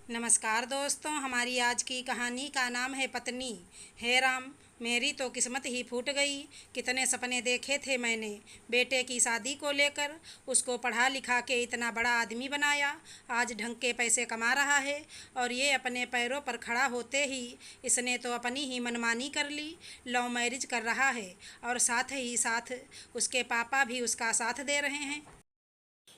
नमस्कार दोस्तों, हमारी आज की कहानी का नाम है पत्नी। हे राम, मेरी तो किस्मत ही फूट गई। कितने सपने देखे थे मैंने बेटे की शादी को लेकर। उसको पढ़ा लिखा के इतना बड़ा आदमी बनाया, आज ढंग के पैसे कमा रहा है और ये अपने पैरों पर खड़ा होते ही इसने तो अपनी ही मनमानी कर ली। लव मैरिज कर रहा है और साथ ही साथ उसके पापा भी उसका साथ दे रहे हैं।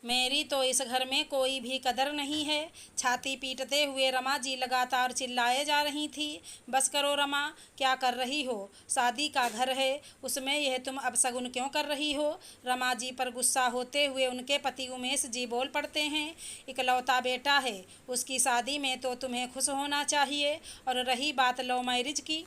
मेरी तो इस घर में कोई भी कदर नहीं है। छाती पीटते हुए रमा जी लगातार चिल्लाए जा रही थी। बस करो रमा, क्या कर रही हो? शादी का घर है, उसमें यह तुम अपशगुन क्यों कर रही हो? रमा जी पर गुस्सा होते हुए उनके पति उमेश जी बोल पड़ते हैं। इकलौता बेटा है, उसकी शादी में तो तुम्हें खुश होना चाहिए। और रही बात लव मैरिज की,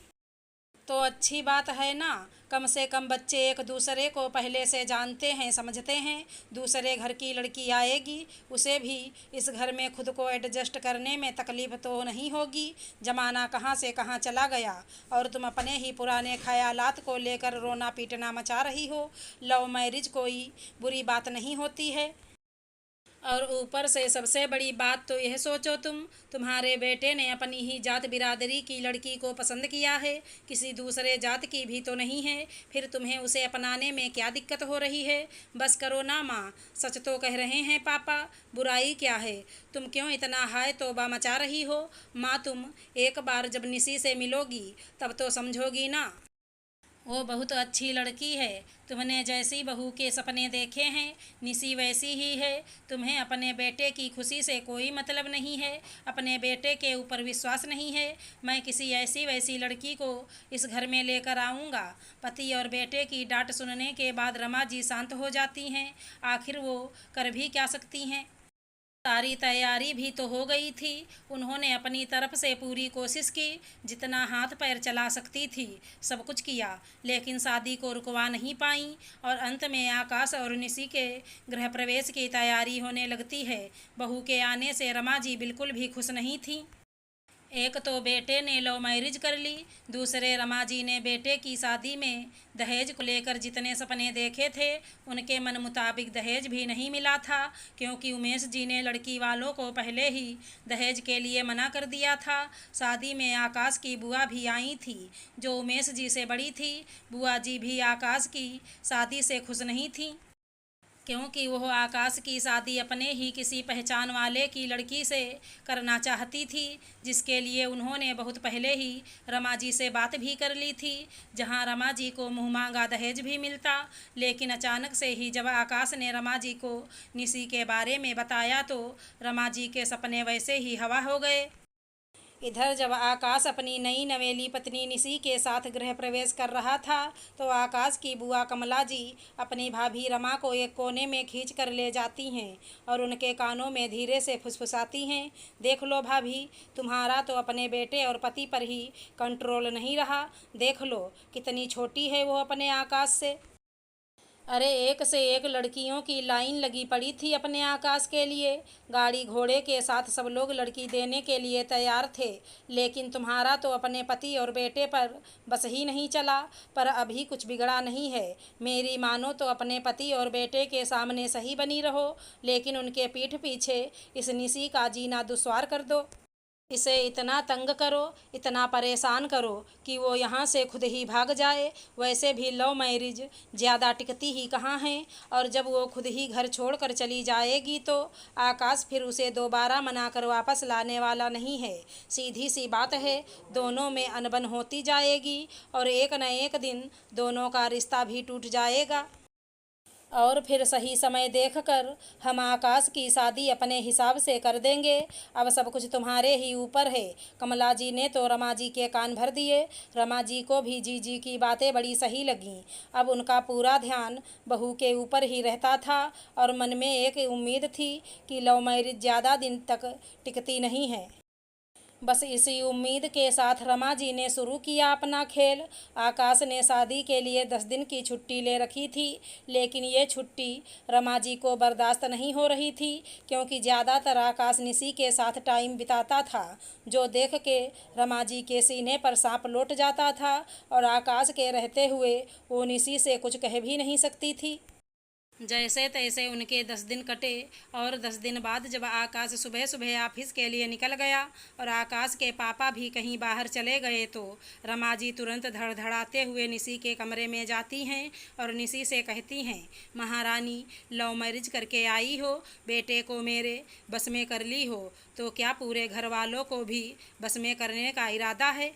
तो अच्छी बात है ना। कम से कम बच्चे एक दूसरे को पहले से जानते हैं, समझते हैं। दूसरे घर की लड़की आएगी, उसे भी इस घर में खुद को एडजस्ट करने में तकलीफ तो नहीं होगी। ज़माना कहाँ से कहाँ चला गया और तुम अपने ही पुराने ख्यालात को लेकर रोना पीटना मचा रही हो। लव मैरिज कोई बुरी बात नहीं होती है। और ऊपर से सबसे बड़ी बात तो यह सोचो, तुम्हारे बेटे ने अपनी ही जात बिरादरी की लड़की को पसंद किया है, किसी दूसरे जात की भी तो नहीं है। फिर तुम्हें उसे अपनाने में क्या दिक्कत हो रही है? बस करो ना माँ, सच तो कह रहे हैं पापा, बुराई क्या है? तुम क्यों इतना हाय तौबा मचा रही हो? माँ, तुम एक बार जब निसी से मिलोगी तब तो समझोगी ना। वो बहुत अच्छी लड़की है, तुमने जैसी बहू के सपने देखे हैं निसी वैसी ही है। तुम्हें अपने बेटे की खुशी से कोई मतलब नहीं है, अपने बेटे के ऊपर विश्वास नहीं है। मैं किसी ऐसी वैसी लड़की को इस घर में लेकर आऊँगा। पति और बेटे की डांट सुनने के बाद रमा जी शांत हो जाती हैं। आखिर वो कर भी क्या सकती हैं। सारी तैयारी भी तो हो गई थी, उन्होंने अपनी तरफ से पूरी कोशिश की, जितना हाथ पैर चला सकती थी सब कुछ किया, लेकिन शादी को रुकवा नहीं पाई। और अंत में आकाश और निशी के गृह प्रवेश की तैयारी होने लगती है। बहू के आने से रमा जी बिल्कुल भी खुश नहीं थी। एक तो बेटे ने लव मैरिज कर ली, दूसरे रमा जी ने बेटे की शादी में दहेज को लेकर जितने सपने देखे थे उनके मन मुताबिक दहेज भी नहीं मिला था, क्योंकि उमेश जी ने लड़की वालों को पहले ही दहेज के लिए मना कर दिया था। शादी में आकाश की बुआ भी आई थी, जो उमेश जी से बड़ी थी। बुआ जी भी आकाश की शादी से खुश नहीं थी, क्योंकि वह आकाश की शादी अपने ही किसी पहचान वाले की लड़की से करना चाहती थी, जिसके लिए उन्होंने बहुत पहले ही रमा जी से बात भी कर ली थी, जहां रमा जी को मुँह मांगा दहेज भी मिलता। लेकिन अचानक से ही जब आकाश ने रमा जी को निशी के बारे में बताया तो रमा जी के सपने वैसे ही हवा हो गए। इधर जब आकाश अपनी नई नवेली पत्नी निशी के साथ गृह प्रवेश कर रहा था, तो आकाश की बुआ कमला जी अपनी भाभी रमा को एक कोने में खींच कर ले जाती हैं और उनके कानों में धीरे से फुसफुसाती हैं। देख लो भाभी, तुम्हारा तो अपने बेटे और पति पर ही कंट्रोल नहीं रहा। देख लो कितनी छोटी है वो अपने आकाश से। अरे एक से एक लड़कियों की लाइन लगी पड़ी थी अपने आकाश के लिए। गाड़ी घोड़े के साथ सब लोग लड़की देने के लिए तैयार थे, लेकिन तुम्हारा तो अपने पति और बेटे पर बस ही नहीं चला। पर अभी कुछ बिगड़ा नहीं है। मेरी मानो तो अपने पति और बेटे के सामने सही बनी रहो, लेकिन उनके पीठ पीछे इस निशी का जीना दुश्वार कर दो। इसे इतना तंग करो, इतना परेशान करो कि वो यहाँ से खुद ही भाग जाए। वैसे भी लव मैरिज ज़्यादा टिकती ही कहाँ हैं, और जब वो खुद ही घर छोड़कर चली जाएगी तो आकाश फिर उसे दोबारा मनाकर वापस लाने वाला नहीं है। सीधी सी बात है, दोनों में अनबन होती जाएगी और एक न एक दिन दोनों का रिश्ता भी टूट जाएगा। और फिर सही समय देखकर हम आकाश की शादी अपने हिसाब से कर देंगे। अब सब कुछ तुम्हारे ही ऊपर है। कमला जी ने तो रमा जी के कान भर दिए। रमा जी को भी जीजी की बातें बड़ी सही लगीं। अब उनका पूरा ध्यान बहू के ऊपर ही रहता था और मन में एक उम्मीद थी कि लव मैरिज ज़्यादा दिन तक टिकती नहीं है। बस इसी उम्मीद के साथ रमा जी ने शुरू किया अपना खेल। आकाश ने शादी के लिए 10 दिन की छुट्टी ले रखी थी, लेकिन ये छुट्टी रमा जी को बर्दाश्त नहीं हो रही थी, क्योंकि ज़्यादातर आकाश निशी के साथ टाइम बिताता था, जो देख के रमा जी के सीने पर सांप लौट जाता था और आकाश के रहते हुए वो निशी से कुछ कह भी नहीं सकती थी। जैसे तैसे उनके 10 दिन कटे और 10 दिन बाद जब आकाश सुबह सुबह ऑफिस के लिए निकल गया और आकाश के पापा भी कहीं बाहर चले गए तो रमा जी तुरंत धड़धड़ाते हुए निसी के कमरे में जाती हैं और निसी से कहती हैं, महारानी लव मैरिज करके आई हो, बेटे को मेरे बस में कर ली हो, तो क्या पूरे घर वालों को भी बस में करने का इरादा है?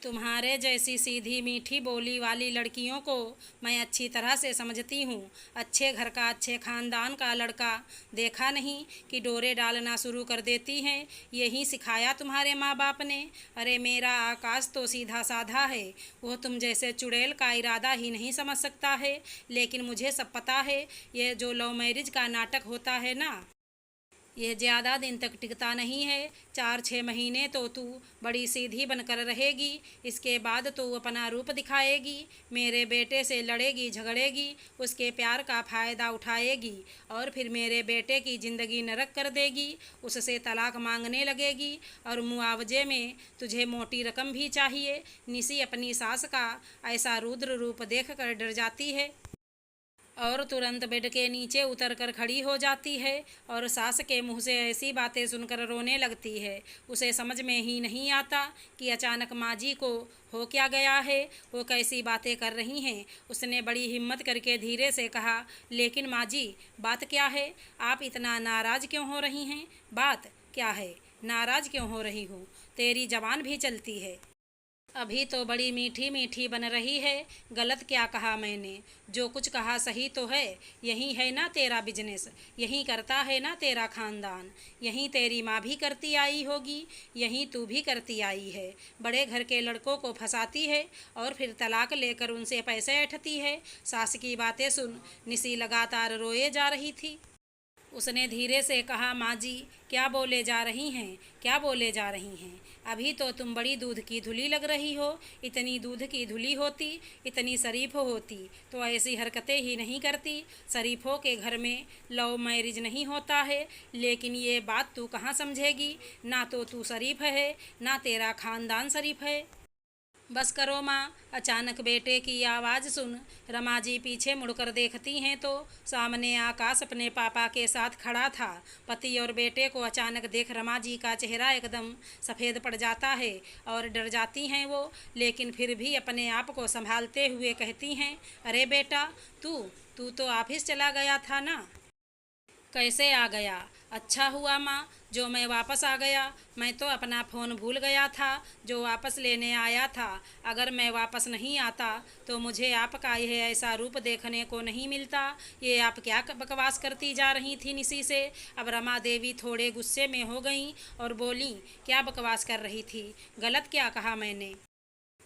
तुम्हारे जैसी सीधी मीठी बोली वाली लड़कियों को मैं अच्छी तरह से समझती हूँ। अच्छे घर का, अच्छे ख़ानदान का लड़का देखा नहीं कि डोरे डालना शुरू कर देती हैं। यही सिखाया तुम्हारे माँ बाप ने। अरे मेरा आकाश तो सीधा साधा है, वो तुम जैसे चुड़ैल का इरादा ही नहीं समझ सकता है। लेकिन मुझे सब पता है, ये जो लव मैरिज का नाटक होता है ना, यह ज़्यादा दिन तक टिकता नहीं है। 4-6 महीने तो तू बड़ी सीधी बनकर रहेगी, इसके बाद तू अपना रूप दिखाएगी, मेरे बेटे से लड़ेगी झगड़ेगी, उसके प्यार का फ़ायदा उठाएगी और फिर मेरे बेटे की ज़िंदगी नरक कर देगी, उससे तलाक मांगने लगेगी और मुआवजे में तुझे मोटी रकम भी चाहिए। निसी अपनी सास का ऐसा रुद्र रूप देखकर डर जाती है और तुरंत बेड के नीचे उतरकर खड़ी हो जाती है और सास के मुंह से ऐसी बातें सुनकर रोने लगती है। उसे समझ में ही नहीं आता कि अचानक माँ जी को हो क्या गया है, वो कैसी बातें कर रही हैं। उसने बड़ी हिम्मत करके धीरे से कहा, लेकिन माँ जी बात क्या है? आप इतना नाराज़ क्यों हो रही हैं? बात क्या है? नाराज़ क्यों हो रही हूँ? तेरी ज़बान भी चलती है, अभी तो बड़ी मीठी मीठी बन रही है। गलत क्या कहा मैंने? जो कुछ कहा सही तो है। यही है ना तेरा बिजनेस, यही करता है ना तेरा खानदान, यही तेरी माँ भी करती आई होगी, यही तू भी करती आई है। बड़े घर के लड़कों को फंसाती है और फिर तलाक लेकर उनसे पैसे ऐंठती है। सास की बातें सुन निसी लगातार रोए जा रही थी। उसने धीरे से कहा, माँ जी क्या बोले जा रही हैं, क्या बोले जा रही हैं? अभी तो तुम बड़ी दूध की धुली लग रही हो। इतनी दूध की धुली होती, इतनी शरीफ होती तो ऐसी हरकतें ही नहीं करती। शरीफों के घर में लव मैरिज नहीं होता है। लेकिन ये बात तू कहाँ समझेगी? ना तो तू शरीफ है, ना तेरा खानदान शरीफ है। बस करो माँ। अचानक बेटे की आवाज़ सुन रमा जी पीछे मुड़कर देखती हैं तो सामने आकाश अपने पापा के साथ खड़ा था। पति और बेटे को अचानक देख रमा जी का चेहरा एकदम सफ़ेद पड़ जाता है और डर जाती हैं वो, लेकिन फिर भी अपने आप को संभालते हुए कहती हैं, अरे बेटा तू तू तो ऑफिस चला गया था ना? कैसे आ गया? अच्छा हुआ माँ जो मैं वापस आ गया। मैं तो अपना फ़ोन भूल गया था जो वापस लेने आया था। अगर मैं वापस नहीं आता तो मुझे आपका यह ऐसा रूप देखने को नहीं मिलता। ये आप क्या बकवास करती जा रही थी निसी से? अब रमा देवी थोड़े गुस्से में हो गईं और बोलीं, क्या बकवास कर रही थी? गलत क्या कहा मैंने?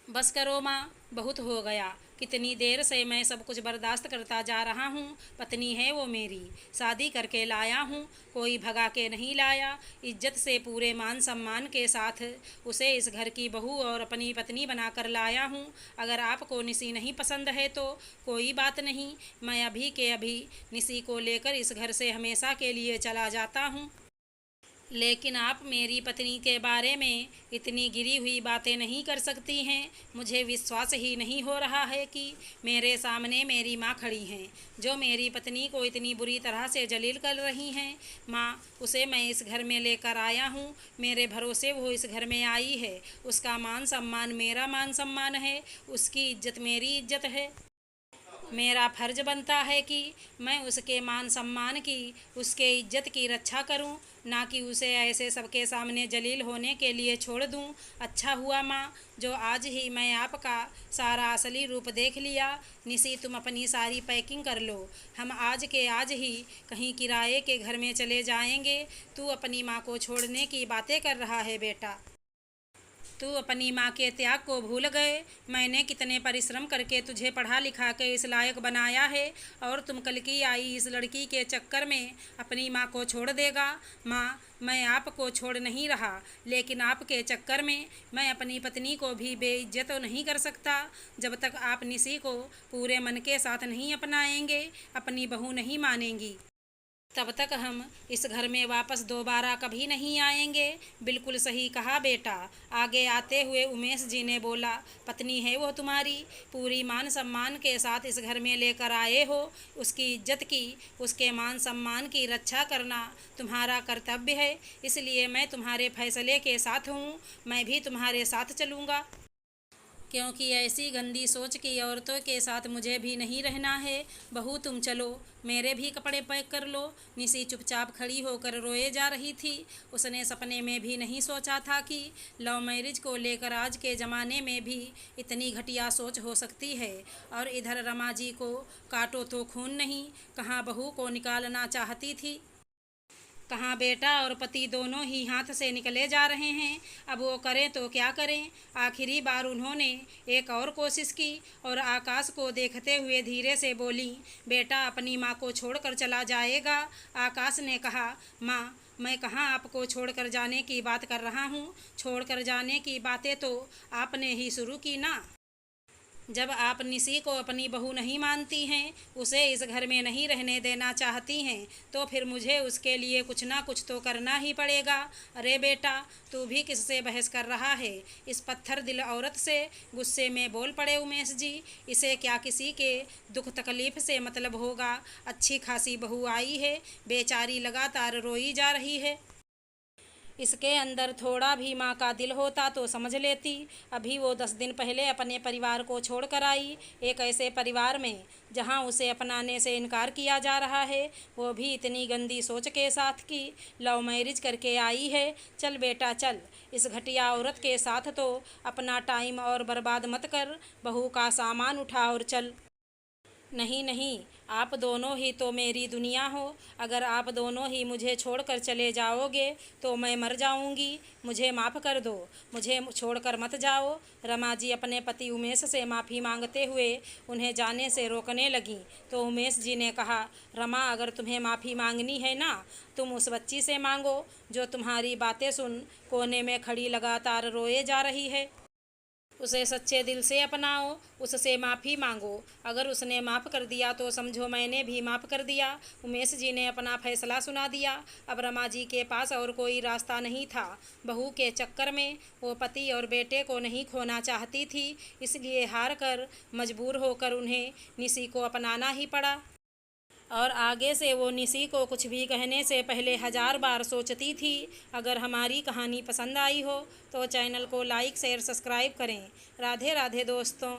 बस करो माँ, बहुत हो गया। कितनी देर से मैं सब कुछ बर्दाश्त करता जा रहा हूँ। पत्नी है वो मेरी, शादी करके लाया हूँ, कोई भगा के नहीं लाया। इज्जत से पूरे मान सम्मान के साथ उसे इस घर की बहू और अपनी पत्नी बनाकर लाया हूँ। अगर आपको निसी नहीं पसंद है तो कोई बात नहीं, मैं अभी के अभी निसी को लेकर इस घर से हमेशा के लिए चला जाता हूँ। लेकिन आप मेरी पत्नी के बारे में इतनी गिरी हुई बातें नहीं कर सकती हैं। मुझे विश्वास ही नहीं हो रहा है कि मेरे सामने मेरी माँ खड़ी हैं, जो मेरी पत्नी को इतनी बुरी तरह से जलील कर रही हैं। माँ, उसे मैं इस घर में लेकर आया हूँ, मेरे भरोसे वो इस घर में आई है। उसका मान सम्मान मेरा मान सम्मान है, उसकी इज्जत मेरी इज्जत है। मेरा फ़र्ज बनता है कि मैं उसके मान सम्मान की, उसके इज्जत की रक्षा करूं, ना कि उसे ऐसे सबके सामने जलील होने के लिए छोड़ दूं। अच्छा हुआ माँ जो आज ही मैं आपका सारा असली रूप देख लिया। निसी तुम अपनी सारी पैकिंग कर लो, हम आज के आज ही कहीं किराए के घर में चले जाएंगे। तू अपनी माँ को छोड़ने की बातें कर रहा है बेटा? तू अपनी माँ के त्याग को भूल गए। मैंने कितने परिश्रम करके तुझे पढ़ा लिखा के इस लायक बनाया है और तुम कल की आई इस लड़की के चक्कर में अपनी माँ को छोड़ देगा। माँ, मैं आपको छोड़ नहीं रहा, लेकिन आपके चक्कर में मैं अपनी पत्नी को भी बेइज्जत तो नहीं कर सकता। जब तक आप निसी को पूरे मन के साथ नहीं अपनाएंगे, अपनी बहू नहीं मानेंगी। तब तक हम इस घर में वापस दोबारा कभी नहीं आएंगे। बिल्कुल सही कहा बेटा। आगे आते हुए उमेश जी ने बोला, पत्नी है वो तुम्हारी, पूरी मान सम्मान के साथ इस घर में लेकर आए हो। उसकी इज्जत की, उसके मान सम्मान की रक्षा करना तुम्हारा कर्तव्य है। इसलिए मैं तुम्हारे फैसले के साथ हूँ। मैं भी तुम्हारे साथ चलूँगा, क्योंकि ऐसी गंदी सोच की औरतों के साथ मुझे भी नहीं रहना है। बहू तुम चलो, मेरे भी कपड़े पैक कर लो। निशी चुपचाप खड़ी होकर रोए जा रही थी। उसने सपने में भी नहीं सोचा था कि लव मैरिज को लेकर आज के ज़माने में भी इतनी घटिया सोच हो सकती है। और इधर रमा जी को काटो तो खून नहीं, कहाँ बहू को निकालना चाहती थी, कहाँ बेटा और पति दोनों ही हाथ से निकले जा रहे हैं। अब वो करें तो क्या करें। आखिरी बार उन्होंने एक और कोशिश की और आकाश को देखते हुए धीरे से बोली, बेटा अपनी माँ को छोड़कर चला जाएगा। आकाश ने कहा, माँ मैं कहाँ आपको छोड़कर जाने की बात कर रहा हूँ। छोड़कर जाने की बातें तो आपने ही शुरू की ना। जब आप निशी को अपनी बहू नहीं मानती हैं, उसे इस घर में नहीं रहने देना चाहती हैं, तो फिर मुझे उसके लिए कुछ ना कुछ तो करना ही पड़ेगा। अरे बेटा, तू भी किससे बहस कर रहा है, इस पत्थर दिल औरत से। गुस्से में बोल पड़े उमेश जी। इसे क्या किसी के दुख तकलीफ से मतलब होगा। अच्छी खासी बहू आई है, बेचारी लगातार रोई जा रही है। इसके अंदर थोड़ा भी माँ का दिल होता तो समझ लेती। अभी वो 10 दिन पहले अपने परिवार को छोड़ कर आई, एक ऐसे परिवार में जहाँ उसे अपनाने से इनकार किया जा रहा है, वो भी इतनी गंदी सोच के साथ कि लव मैरिज करके आई है। चल बेटा चल, इस घटिया औरत के साथ तो अपना टाइम और बर्बाद मत कर। बहू का सामान उठा और चल। नहीं नहीं, आप दोनों ही तो मेरी दुनिया हो। अगर आप दोनों ही मुझे छोड़कर चले जाओगे तो मैं मर जाऊंगी। मुझे माफ़ कर दो, मुझे छोड़कर मत जाओ। रमा जी अपने पति उमेश से माफ़ी मांगते हुए उन्हें जाने से रोकने लगीं, तो उमेश जी ने कहा, रमा अगर तुम्हें माफ़ी मांगनी है ना, तुम उस बच्ची से मांगो जो तुम्हारी बातें सुन कोने में खड़ी लगातार रोए जा रही है। उसे सच्चे दिल से अपनाओ, उससे माफ़ी मांगो। अगर उसने माफ़ कर दिया तो समझो मैंने भी माफ़ कर दिया। उमेश जी ने अपना फैसला सुना दिया। अब रमा जी के पास और कोई रास्ता नहीं था। बहू के चक्कर में वो पति और बेटे को नहीं खोना चाहती थी, इसलिए हार कर मजबूर होकर उन्हें निशी को अपनाना ही पड़ा। और आगे से वो निशी को कुछ भी कहने से पहले 1000 बार सोचती थी। अगर हमारी कहानी पसंद आई हो तो चैनल को लाइक शेयर सब्सक्राइब करें। राधे राधे दोस्तों।